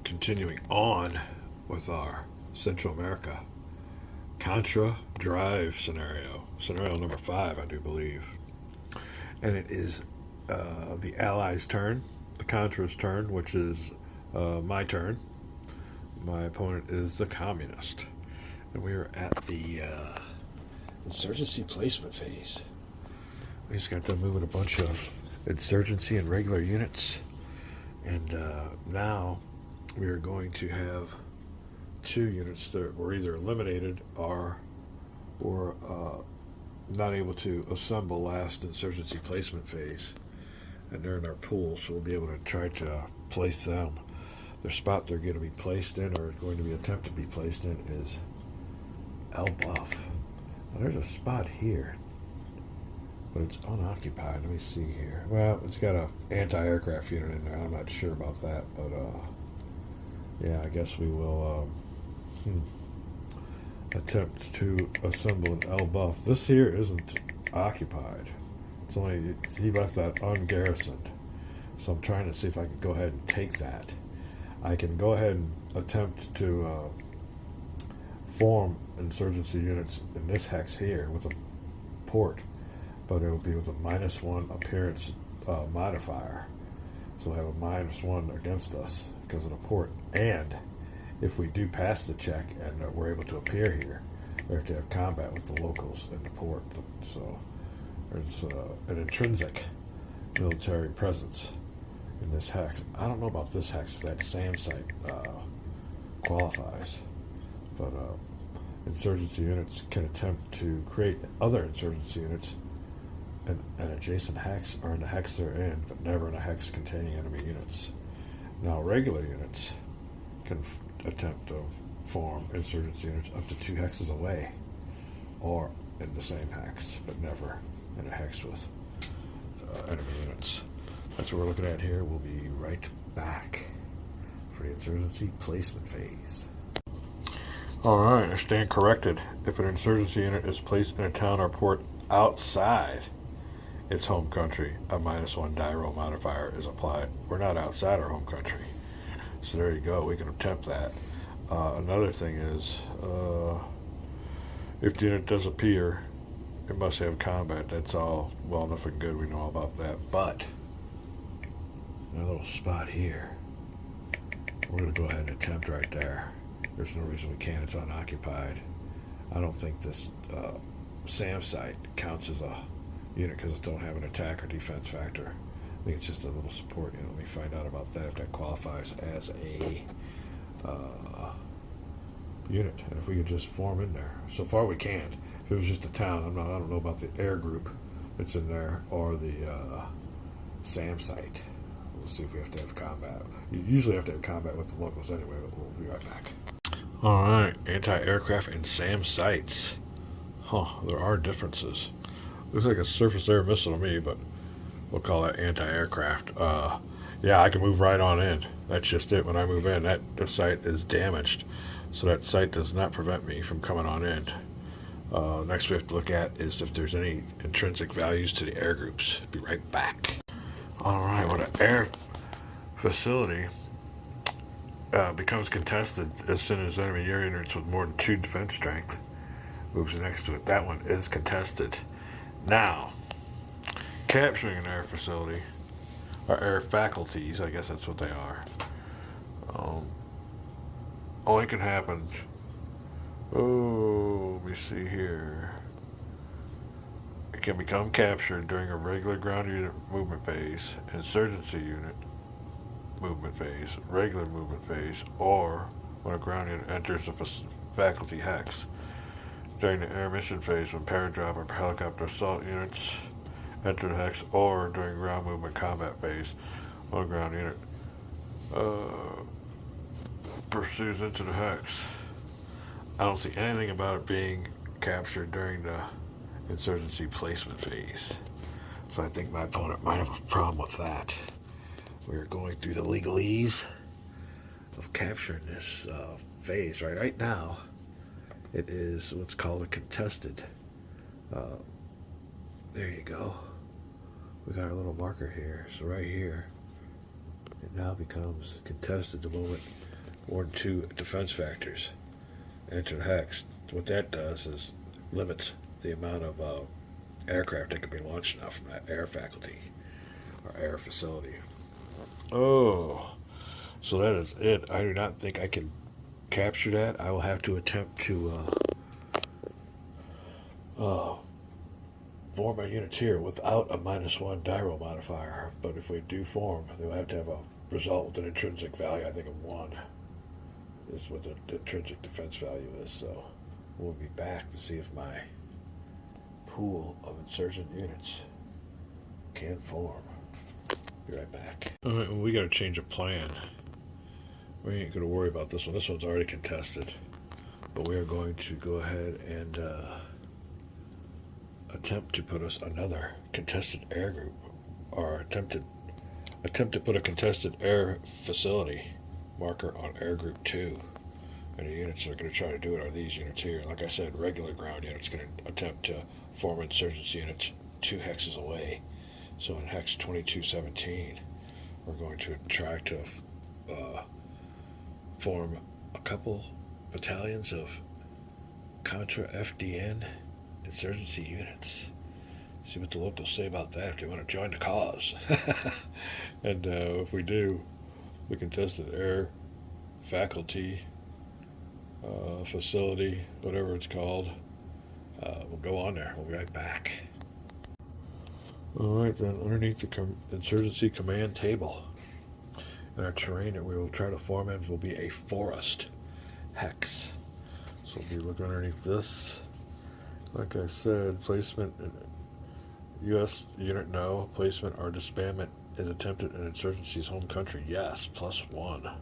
continuing on with our Central America Contra Drive scenario number 5, I do believe. And it is the Allies' turn, the Contras' turn, which is my turn. My opponent is the Communist. And we are at the insurgency placement phase. We just got done moving a bunch of insurgency and regular units. And now we are going to have 2 units that were either eliminated or not able to assemble last insurgency placement phase. And they're in our pool, so we'll be able to try to place them. The spot they're going to be placed in, or going to be attempted to be placed in, is El Buff. Now, there's a spot here, but it's unoccupied. Let me see here. Well, it's got an anti-aircraft unit in there. I'm not sure about that, but yeah, I guess we will attempt to assemble an El Buff. This here isn't occupied. It's only, he left that ungarrisoned. So I'm trying to see if I can go ahead and take that. I can go ahead and attempt to form insurgency units in this hex here with a port, but it will be with a -1 appearance modifier. So we'll have a -1 against us because of the port. And if we do pass the check and we're able to appear here, we have to have combat with the locals in the port. So there's an intrinsic military presence in this hex. I don't know about this hex if that SAM site qualifies, but insurgency units can attempt to create other insurgency units in an adjacent hex or in the hex they're in, but never in a hex containing enemy units. Now, regular units can attempt to form insurgency units up to 2 hexes away or in the same hex, but never in a hex with enemy units. That's what we're looking at here. We'll be right back for the insurgency placement phase. Alright, I stand corrected. If an insurgency unit is placed in a town or port outside its home country, a -1 die roll modifier is applied. We're not outside our home country. So there you go, we can attempt that. Another thing is, if the unit does appear, it must have combat. That's all well enough and good, we know all about that. But, a little spot here, we're going to go ahead and attempt right there. There's no reason we can't, it's unoccupied. I don't think this SAM site counts as a unit because it don't have an attack or defense factor. I think it's just a little support unit. Let me find out about that, if that qualifies as a unit. And if we could just form in there. So far we can't. If it was just a town, I don't know about the air group that's in there or the SAM site. We'll see if we have to have combat. You usually have to have combat with the locals anyway, but we'll be right back. Alright, anti-aircraft and SAM sites. Huh, there are differences. Looks like a surface air missile to me, but we'll call that anti-aircraft. Yeah, I can move right on in. That's just it. When I move in, the site is damaged. So that site does not prevent me from coming on in. Next we have to look at is if there's any intrinsic values to the air groups. Be right back. Alright, when an air facility becomes contested as soon as enemy air units with more than 2 defense strength moves next to it, that one is contested. Now, capturing an air facility, or air faculties, I guess that's what they are, only can happen, let me see here, it can become captured during a regular ground unit movement phase, insurgency unit movement phase, regular movement phase, or when a ground unit enters a faculty hex. During the air mission phase, when paradrop or helicopter assault units enter the hex, or during ground movement combat phase, when a ground unit pursues into the hex. I don't see anything about it being captured during the insurgency placement phase. So I think my opponent might have a problem with that. We're going through the legalese of capturing this phase. Right now, it is what's called a contested. There you go. We got our little marker here. So right here, it now becomes contested the moment 1 2 defense factors. Enter hex. What that does is limits the amount of aircraft that can be launched now from that air faculty or air facility. Oh, so that is it. I do not think I can capture that. I will have to attempt to form a uniteer without a -1 die roll modifier. But if we do form, they'll have to have a result with an intrinsic value, I think, of 1. Is what the intrinsic defense value is. So we'll be back to see if my pool of insurgent units can form. Be right back. Alright, well, we got to change a plan. We ain't going to worry about this one. This one's already contested. But we are going to go ahead and attempt to put us another contested air group, or attempt to put a contested air facility marker on air group 2. And the units that are going to try to do it are these units here. Like I said, regular ground units going to attempt to form insurgency units 2 hexes away. So in hex 2217, we're going to try to form a couple battalions of Contra FDN insurgency units. See what the locals say about that, if they want to join the cause. And if we do, the contested air faculty facility, whatever it's called, we'll go on there. We'll be right back. Alright, then underneath the insurgency command table, in our terrain that we will try to form in will be a forest hex. So we'll be looking underneath this. Like I said, placement U.S. unit no. Placement or disbandment is attempted in insurgency's home country. Yes, +1.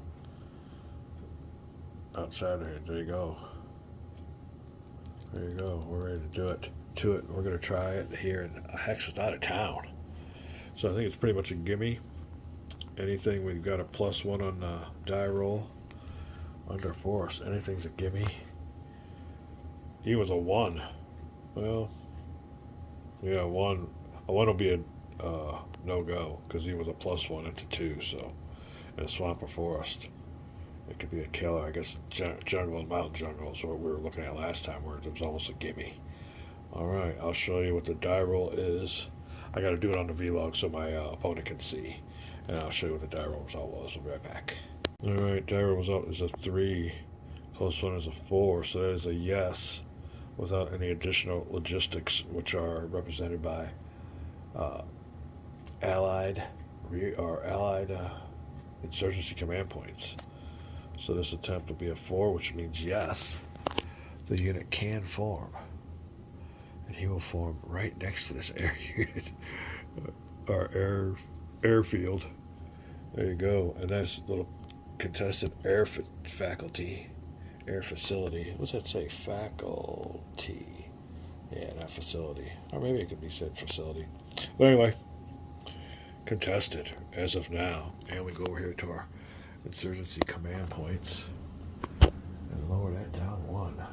Outside of here, there you go. There you go. We're ready to do it. We're going to try it here in a hex without a town. So I think it's pretty much a gimme. Anything we've got a +1 on the die roll under force. Anything's a gimme. He was a 1. Well, yeah, a 1 will be a no-go because he was a +1 into 2. So in a swamp or forest, it could be a killer. I guess jungle and mountain jungle is what we were looking at last time, where it was almost a gimme. Alright, I'll show you what the die roll is. I got to do it on the vlog so my opponent can see. And I'll show you what the die roll result was. We'll be right back. Alright, die roll result is a 3. +1 is a 4. So that is a yes, without any additional logistics, which are represented by allied insurgency command points. So this attempt will be a 4, which means yes, the unit can form. And he will form right next to this air unit, our airfield. There you go. And that's a little contested air faculty, air facility. What's that say? Faculty. Yeah, not facility. Or maybe it could be said facility. But anyway, contested as of now. And we go over here to our insurgency command points and lower that down 1.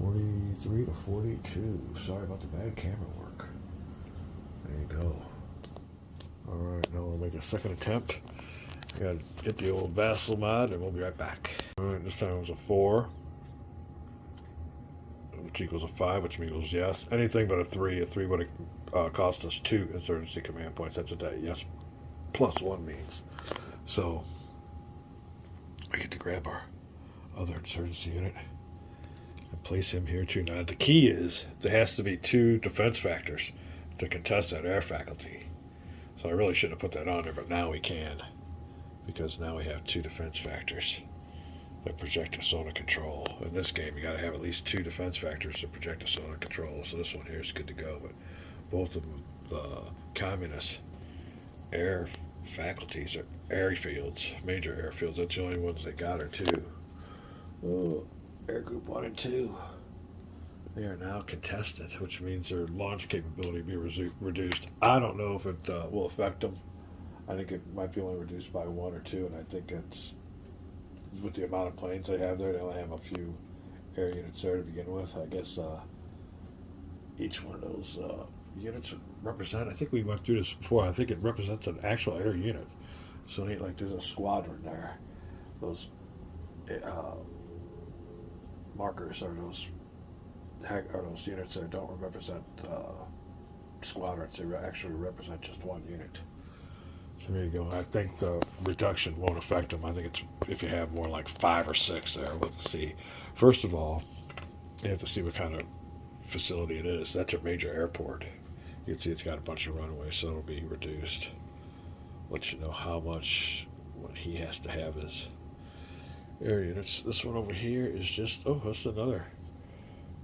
43 to 42. Sorry about the bad camera work. There you go. Alright, now we'll make a second attempt. I gotta hit the old vassal mod and we'll be right back. Alright, this time it was a 4, which equals a 5, which equals yes. Anything but a 3. A 3 would have cost us 2 insurgency command points. That's what that yes +1 means. So we get to grab our other insurgency unit and place him here too. Now the key is there has to be 2 defense factors to contest that air faculty. So I really shouldn't have put that on there, but now we can, because now we have 2 defense factors that project a zone of control. In this game, you got to have at least 2 defense factors to project a zone of control. So this one here is good to go. But both of them, the communist air faculties are airfields, major airfields. That's the only ones they got are 2. Oh, Air Group 1 and 2. They are now contested, which means their launch capability will be reduced. I don't know if it will affect them. I think it might be only reduced by 1 or 2, and I think it's with the amount of planes they have there. They only have a few air units there to begin with. I guess each one of those units would represent, I think we went through this before, I think it represents an actual air unit. So it ain't like there's a squadron there. those markers or those units that don't represent squadrons. They actually represent just one unit. So there you go. I think the reduction won't affect them. I think it's if you have more like 5 or 6 there. Let's see. First of all, you have to see what kind of facility it is. That's a major airport. You can see it's got a bunch of runways, so it'll be reduced. Let you know how much what he has to have is air units. This one over here is just, oh, that's another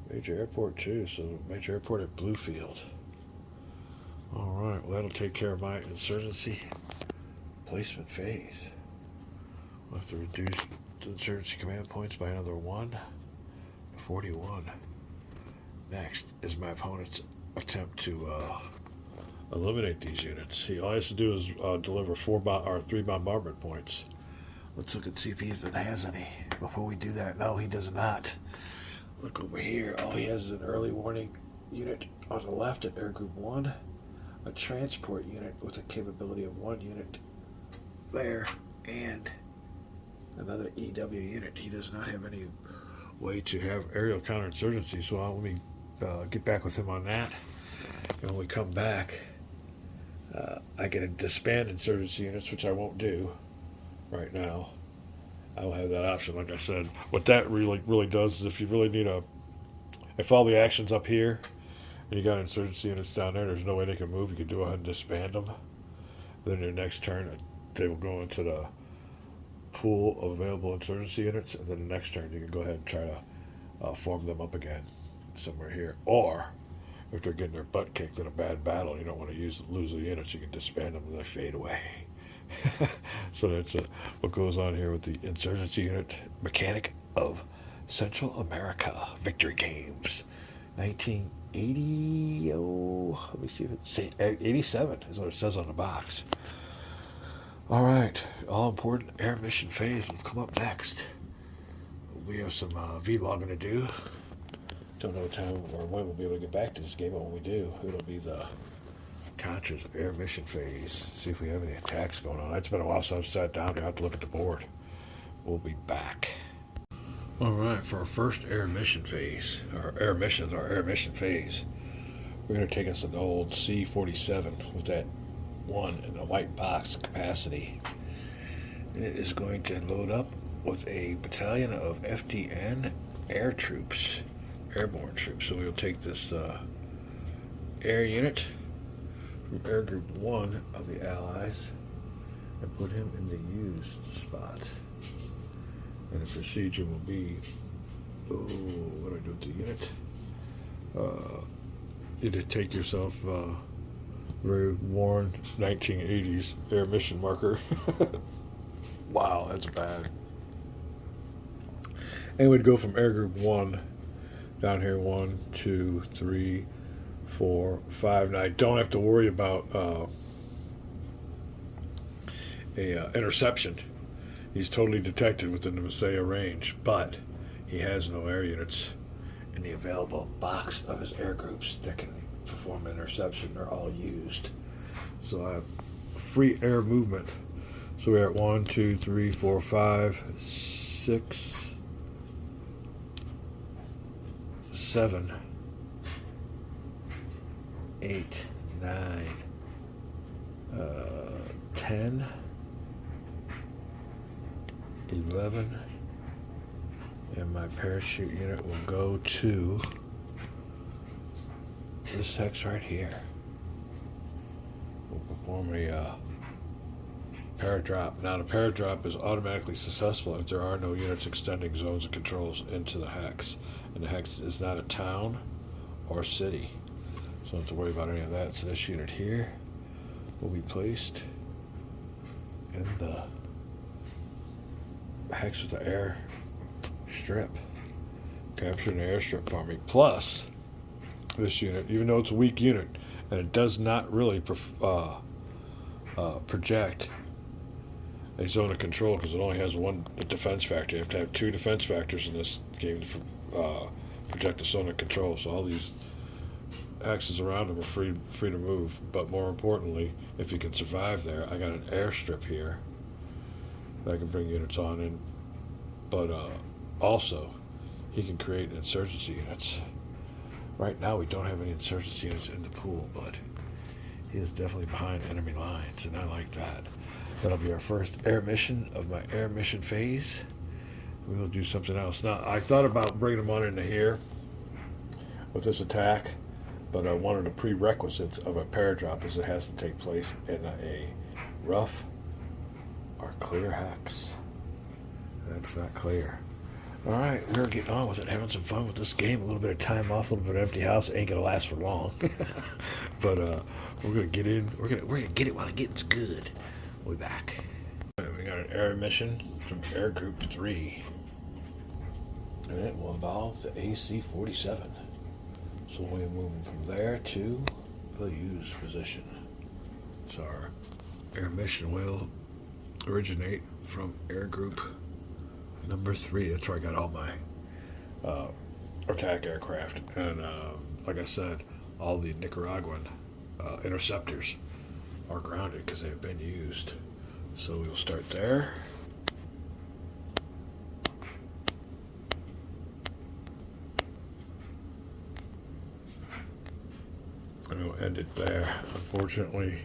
major airport too. So major airport at Bluefield. All right, well that'll take care of my insurgency placement phase. We'll have to reduce the insurgency command points by another 1 to 41. Next is my opponent's attempt to eliminate these units. All he has to do is deliver 3 bombardment points. Let's look and see if he even has any. Before we do that, no, he does not. Look over here. All he has is an early warning unit on the left at Air Group 1, a transport unit with a capability of 1 unit there, and another EW unit. He does not have any way to have aerial counterinsurgency, so let me get back with him on that. And when we come back, I can disband insurgency units, which I won't do right now. I will have that option. Like I said, what that really does is if you really need if all the action's up here and you got insurgency units down there, there's no way they can move, you can go ahead and disband them. Then your next turn, they will go into the pool of available insurgency units, and then the next turn you can go ahead and try to form them up again somewhere here. Or if they're getting their butt kicked in a bad battle, you don't want to lose the units, you can disband them and they fade away. So that's what goes on here with the insurgency unit mechanic of Central America Victory Games 1980. Oh, let me see if it's 87 is what it says on the box. All right, all important air mission phase will come up next. We have some vlogging to do. Don't know what time or when we'll be able to get back to this game, but when we do, it'll be the Contras air mission phase. See if we have any attacks going on. It's been a while since I've sat down here. I have to look at the board. We'll be back. All right, for our first air mission phase, our air mission phase, we're going to take us an old C-47 with that 1 in the white box capacity. And it is going to load up with a battalion of FDN air troops, airborne troops. So we'll take this air unit from Air Group 1 of the Allies and put him in the used spot. And the procedure will be, what do I do with the unit? You just take yourself very worn 1980s air mission marker. Wow, that's bad. And we'd go from Air Group 1 down here, 1, 2, 3, 4, 5. Now I don't have to worry about interception. He's totally detected within the Messiah range, but he has no air units in the available box of his air groups that can perform interception. They're all used. So I have free air movement. So we're at 1, 2, 3, 4, 5, 6, 7, 8, 9, 10, 11, and my parachute unit will go to this hex right here. We'll perform a paradrop. Now the paradrop is automatically successful if there are no units extending zones of controls into the hex, and the hex is not a town or city, so don't have to worry about any of that. So this unit here will be placed in the hex with the air strip, capturing the airstrip for me. Plus, this unit, even though it's a weak unit and it does not really project a zone of control because it only has 1 defense factor. You have to have 2 defense factors in this game to project a zone of control. So all these axes around them are free to move. But more importantly, if you can survive there, I got an airstrip here that I can bring units on in. But also, he can create insurgency units. Right now, we don't have any insurgency units in the pool, but he is definitely behind enemy lines, and I like that. That'll be our first air mission of my air mission phase. We will do something else. Now, I thought about bringing him on into here with this attack, but one of the prerequisites of a paradrop is it has to take place in a rough or clear hex. That's not clear. All right, we're getting on with it, having some fun with this game. A little bit of time off, a little bit of empty house. Ain't gonna last for long, but we're gonna get in. We're gonna get it while it gets good. We'll be back. All right, we got an air mission from Air Group 3, and it will involve the AC-47. So we're moving from there to the use position. So our air mission will originate from Air Group number 3. That's where I got all my attack aircraft. And like I said, all the Nicaraguan interceptors are grounded because they've been used. So we'll start there. And we'll end it there. Unfortunately,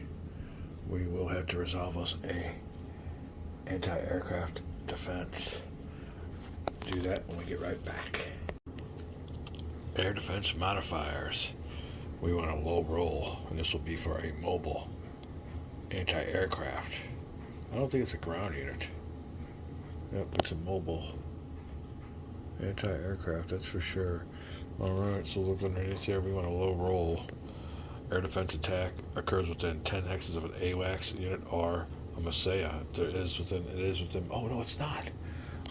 we will have to resolve us a anti-aircraft defense. Do that when we get right back. Air defense modifiers. We want a low roll, and this will be for a mobile anti-aircraft. I don't think it's a ground unit. Yep, it's a mobile anti-aircraft, that's for sure. Alright, so look underneath there, we want a low roll. Air defense attack occurs within 10 hexes of an AWACS unit or a Messiah. It is within, oh no, it's not.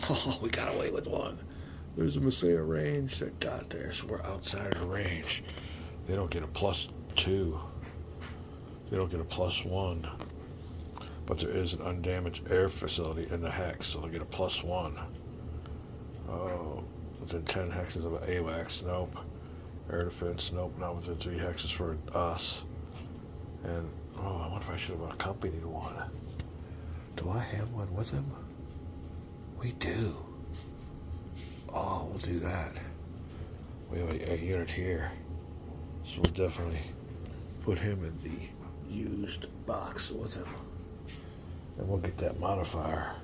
Oh, we got away with one. There's a Messiah range, that dot there, so we're outside of the range. They don't get a +2. They don't get a +1. But there is an undamaged air facility in the hex, so they'll get a +1. Oh, within 10 hexes of an AWACS, nope. Air defense, nope, not within 3 hexes for us. And, oh, I wonder if I should have accompanied one. Do I have one with him? We do. Oh, we'll do that. We have a unit here. So we'll definitely put him in the used box with him. And we'll get that modifier.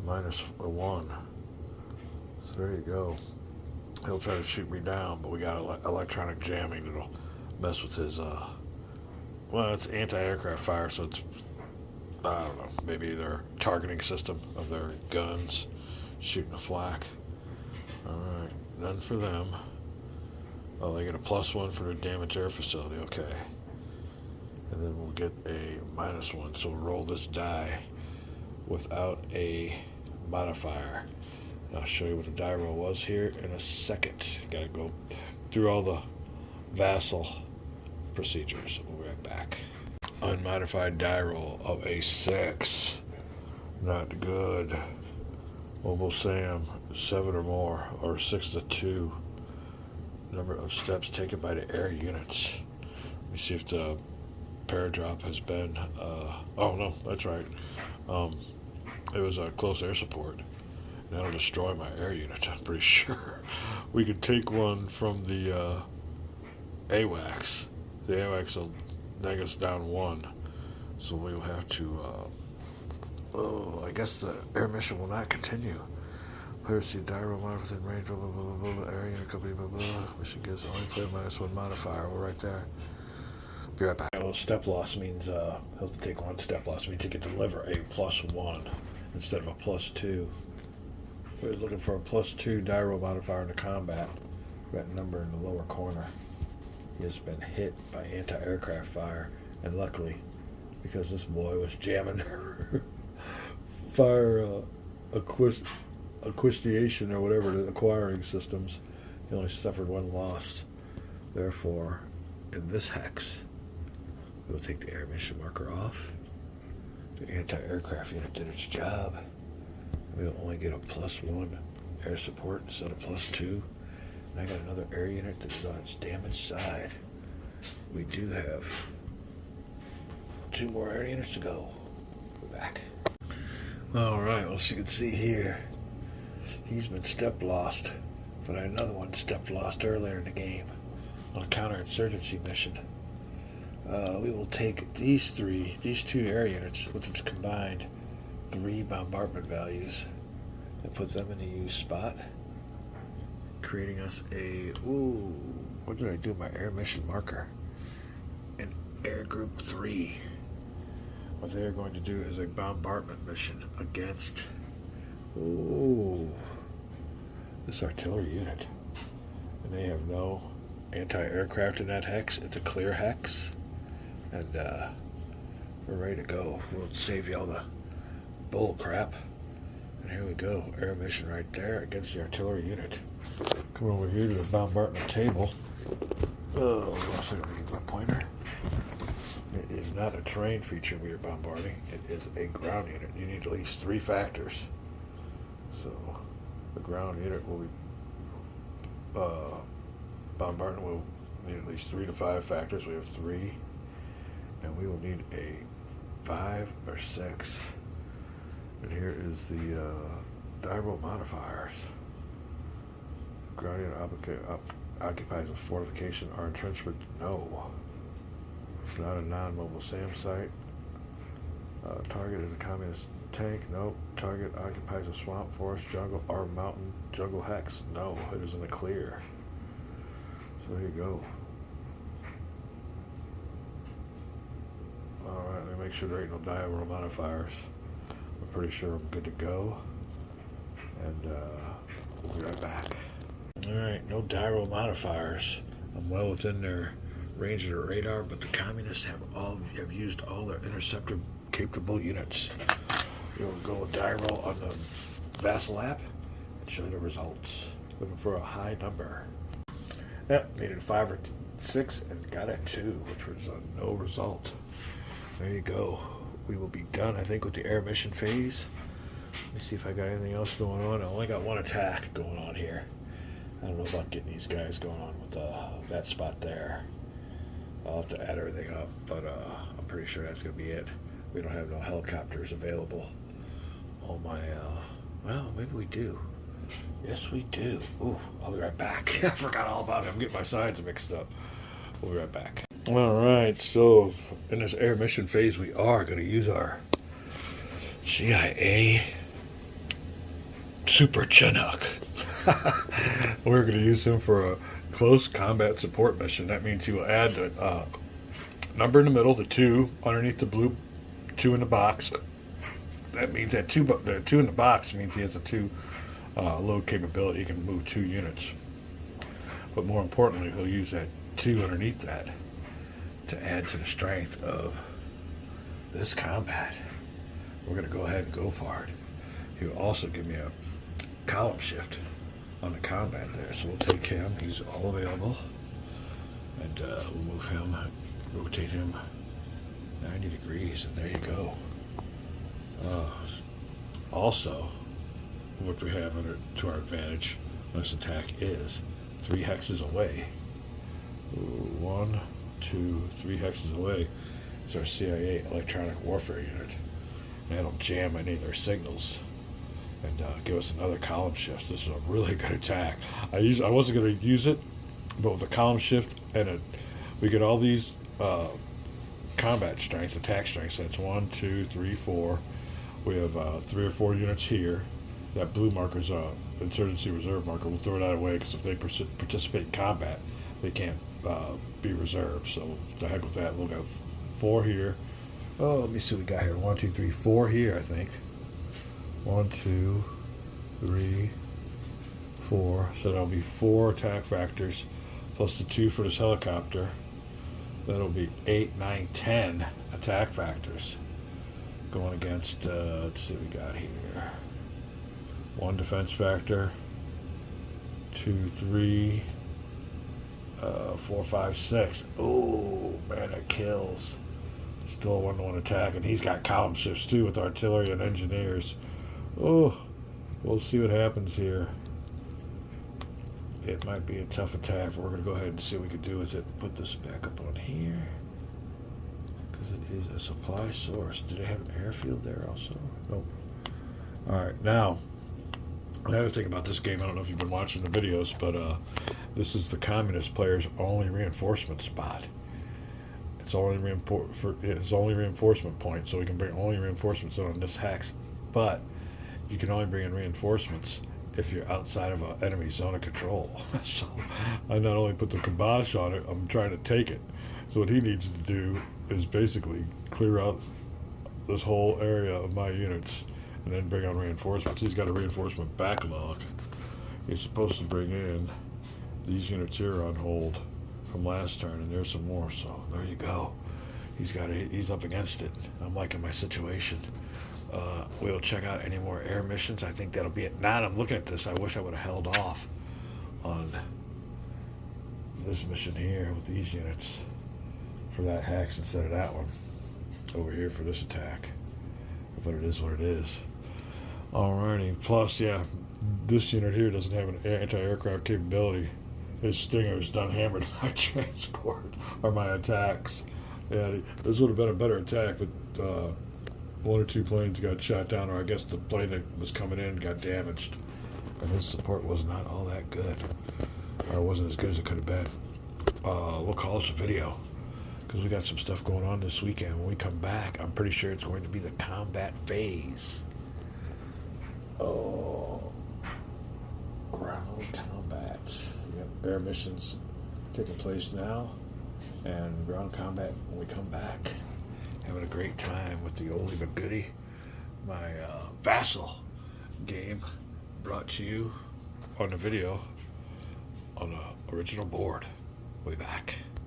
-1. So there you go. He'll try to shoot me down, but we got electronic jamming that'll mess with his, well, it's anti-aircraft fire, so it's, I don't know, maybe their targeting system of their guns, shooting a flak. Alright, none for them. Oh, they get a +1 for their damaged air facility, okay. And then we'll get a -1, so we'll roll this die without a modifier. And I'll show you what the die roll was here in a second. Gotta go through all the vassal procedures. We'll be right back. Unmodified die roll of a 6. Not good. Mobile SAM, 7 or more, or 6 to 2. Number of steps taken by the air units. Let me see if the paradrop has been, oh no, that's right. It was a close air support. That'll destroy my air unit, I'm pretty sure. We could take one from the AWACS. The AWACS will neg us down 1. So we will have to, oh, I guess the air mission will not continue. Players see die roll modifier within range, blah, blah, blah, blah, blah, area, company, blah, blah. Mission gives only player -1 modifier. We're right there. Be right back. Well, step loss means, he'll have to take 1 step loss. Means he can deliver a +1 instead of a +2. We're looking for a +2 die roll modifier in the combat. That number in the lower corner. He has been hit by anti-aircraft fire, and luckily, because this boy was jamming fire acquisition or whatever, the acquiring systems, he only suffered 1 loss. Therefore, in this hex, we'll take the air mission marker off. The anti-aircraft unit did its job. We'll only get a +1 air support instead of +2. And I got another air unit that's on its damaged side. We do have 2 more air units to go. We're back. Alright, well, as you can see here, he's been step lost. But I had another one step lost earlier in the game on a counterinsurgency mission. We will take these two air units with its combined 3 bombardment values and put them in a use spot, creating us a, what did I do? My air mission marker. An air group 3. What they are going to do is a bombardment mission against, this artillery unit. And they have no anti-aircraft in that hex. It's a clear hex. And we're ready to go. We'll save you all the bull crap. And here we go. Air mission right there against the artillery unit. Come over here to the bombardment table. Oh, looks like we get my pointer. It is not a terrain feature we are bombarding. It is a ground unit. You need at least 3 factors. So the ground unit will be bombarding will need at least 3 to 5 factors. We have 3. And we will need a 5 or 6. And here is the dival modifiers. Ground unit occupies a fortification or entrenchment. No. It's not a non-mobile SAM site. Target is a communist tank. Nope. Target occupies a swamp, forest, jungle, or mountain jungle hex. No, it is in the clear. So here you go. Alright, let me make sure there ain't no diagonal modifiers. I'm pretty sure I'm good to go. And we'll be right back. Alright, no diagonal modifiers. I'm well within their range of their radar, but the communists have used all their interceptor capable units. You'll go with diagonal on the Vassal app and show the results. Looking for a high number. Yep, needed a 5 or 6 and got a 2, which was a no result. There you go. We will be done, I think, with the air mission phase. Let me see if I got anything else going on. I only got 1 attack going on here. I don't know about getting these guys going on with that spot there. I'll have to add everything up, but I'm pretty sure that's going to be it. We don't have no helicopters available. Oh my, well, maybe we do. Yes, we do. Ooh, I'll be right back. I forgot all about it. I'm getting my sides mixed up. We'll be right back. Alright, so in this air mission phase, we are going to use our CIA Super Chinook. We're going to use him for a close combat support mission. That means he will add the number in the middle, the 2 underneath the blue 2 in the box. That means that the 2 in the box means he has a 2 load capability. He can move 2 units. But more importantly, he'll use that 2 underneath that to add to the strength of this combat. We're going to go ahead and go for it. He'll also give me a column shift on the combat there, so we'll take him. He's all available, and we'll move him, rotate him 90 degrees, and there you go. Also, what we have to our advantage on this attack is 3 hexes away. 1, 2, 3 hexes away is our CIA electronic warfare unit. And that'll jam any of their signals and give us another column shift. This is a really good attack. I wasn't going to use it, but with a column shift and we get all these combat strengths, attack strengths. That's 1, 2, 3, 4. We have 3 or 4 units here. That blue marker's insurgency reserve marker. We'll throw that away because if they participate in combat, they can't be reserved. So the heck with that. We'll have 4 here. Oh, let me see what we got here. 1, 2, 3, 4 here, I think. 1, 2, 3, 4. So that'll be 4 attack factors plus the 2 for this helicopter. That'll be 8, 9, 10 attack factors going against, let's see what we got here. 1 defense factor, 2, 3, 4, 5, 6. Oh, man, that kills. Still a 1-to-1 attack, and he's got column shifts too with artillery and engineers. Oh, we'll see what happens here. It might be a tough attack, but we're going to go ahead and see what we can do with it. Put this back up on here because it is a supply source. Do they have an airfield there also? Nope. All right, now another thing about this game, I don't know if you've been watching the videos, but this is the communist player's only reinforcement spot. It's only reinforcement point, so we can bring only reinforcements in on this hex. But you can only bring in reinforcements if you're outside of an enemy zone of control. So I not only put the kibosh on it, I'm trying to take it. So what he needs to do is basically clear out this whole area of my units and then bring on reinforcements. He's got a reinforcement backlog. He's supposed to bring in these units here on hold from last turn, and there's some more. So there you go. He's up against it. I'm liking my situation. We'll check out any more air missions. I think that'll be it. Now that I'm looking at this, I wish I would have held off on this mission here with these units for that hex instead of that one over here for this attack. But it is what it is. Alrighty. Plus, yeah, this unit here doesn't have an anti-aircraft capability. His Stingers done hammered my transport or my attacks. Yeah, this would have been a better attack, but one or two planes got shot down, or I guess the plane that was coming in got damaged. And his support was not all that good, or it wasn't as good as it could have been. We'll call this a video because we got some stuff going on this weekend. When we come back, I'm pretty sure it's going to be the combat phase. Oh, ground combat. Yep, air missions taking place now, and ground combat when we come back. Having a great time with the oldie but goodie, my Vassal game, brought to you on the video on the original board. We'll be back.